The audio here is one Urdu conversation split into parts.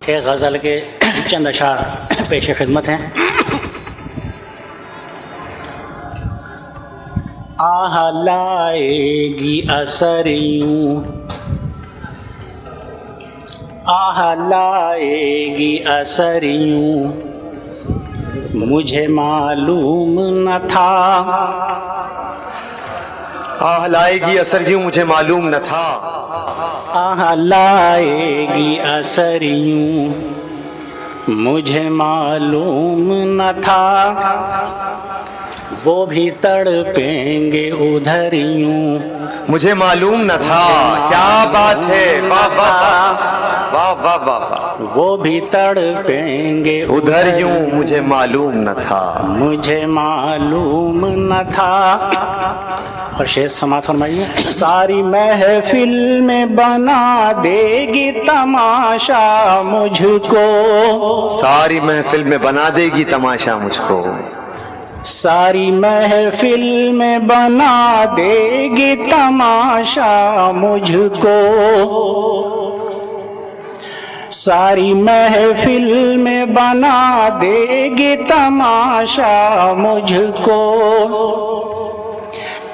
ایک غزل کے چند اشعار پیش خدمت ہیں۔ آہ لائے گی اثر یوں، آہ لائے گی اثر یوں، مجھے معلوم نہ تھا۔ آہ لائے گی اثر یوں مجھے معلوم نہ تھا۔ آہ لائے گی اثر یوں، مجھے معلوم نہ تھا۔ وہ بھی تڑپیں گے ادھر یوں، مجھے معلوم نہ تھا۔ کیا بات ہے، واہ واہ واہ واہ واہ واہ۔ وہ بھی تڑپیں گے ادھر یوں مجھے معلوم نہ تھا، مجھے معلوم نہ تھا۔ اور شعر سماعت فرمائیے۔ ساری محفل میں بنا دے گی تماشا مجھ کو، ساری محفل میں بنا دے گی تماشا مجھ کو۔ ساری محفل میں بنا دے گی تماشا مجھ کو، ساری محفل میں بنا دے گی تماشا مجھ کو۔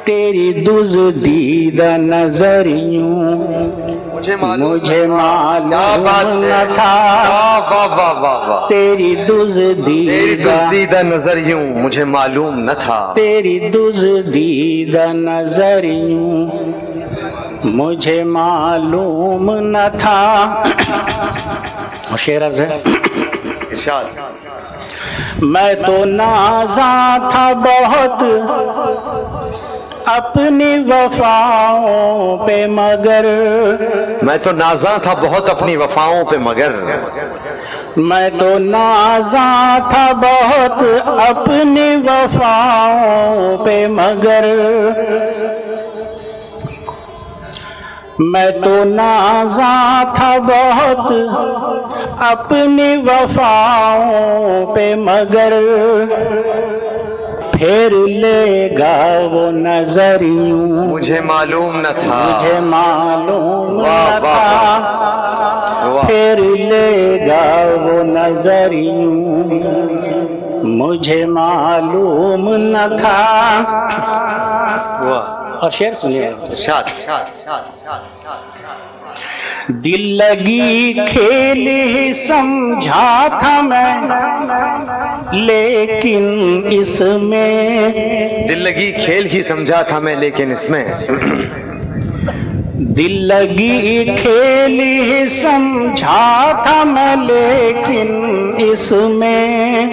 تیری دزدیدہ نظر یوں، مجھے معلوم نہ تھا۔ تیری دزدیدہ نظر یوں مجھے معلوم نہ تھا۔ تیری دزدیدہ نظر یوں، مجھے معلوم نہ تھا۔ اور شعر عرض ہے۔ ارشاد۔ میں تو نازاں تھا بہت اپنی وفاؤں پہ مگر، میں تو نازاں تھا بہت اپنی وفاؤں پہ مگر، میں تو نازاں تھا بہت اپنی وفاؤں پہ مگر، میں تو نازاں تھا بہت اپنی وفاؤں پہ مگر، پھر لے گا وہ نظر یوں، مجھے معلوم نہ تھا۔ مجھے معلوم نہ تھا۔ پھر لے گا وہ نظر یوں، مجھے معلوم نہ تھا۔ اور شعر سنیے۔ دل لگی کھیل ہی سمجھا تھا میں، لیکن اس میں، دل لگی کھیل ہی سمجھا تھا میں لیکن اس میں، دل لگی کھیل ہی سمجھا تھا میں لیکن اس میں،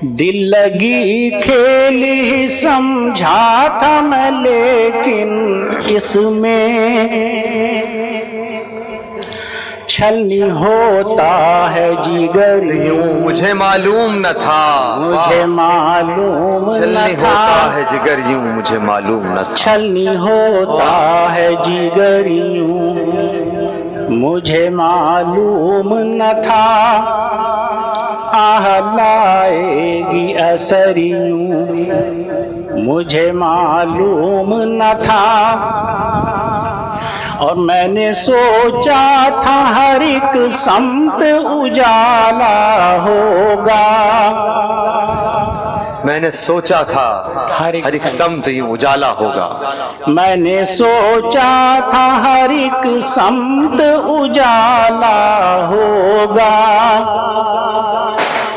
دل لگی کھیل ہی سمجھا تھا میں لیکن اس میں، چھلنی ہوتا ہے جگر یوں، مجھے معلوم نہ تھا۔ مجھے معلوم نہ چھلنی تھا۔ ہوتا ہے جگر یوں مجھے معلوم نہ تھا۔ چھلنی ہوتا ہے جگر یوں، مجھے معلوم نہ تھا۔ آہ لائے گی اثر یوں، مجھے معلوم نہ تھا۔ اور میں نے سوچا تھا ہر ایک سمت اجالا ہوگا، میں نے سوچا تھا ہر ایک سمت یوں اجالا ہوگا، میں نے سوچا تھا ہر ایک سمت اجالا ہوگا،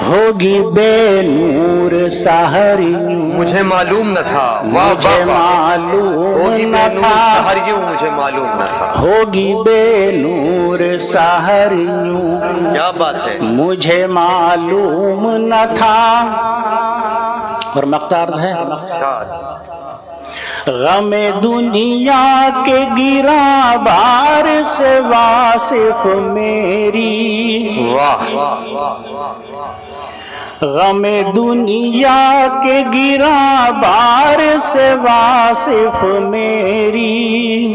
ہوگی بے نور سحر یوں، مجھے معلوم نہ تھا۔ مجھے معلوم نہ تھا۔ سحر یوں مجھے معلوم نہ تھا۔ ہوگی بے نور سحر یوں، کیا بات ہے۔ مجھے معلوم نہ تھا۔ اور مقتارز ہے۔ غم دنیا کے گراں بار سے واصف میری، غم دنیا کے گراں بار سے واصف میری،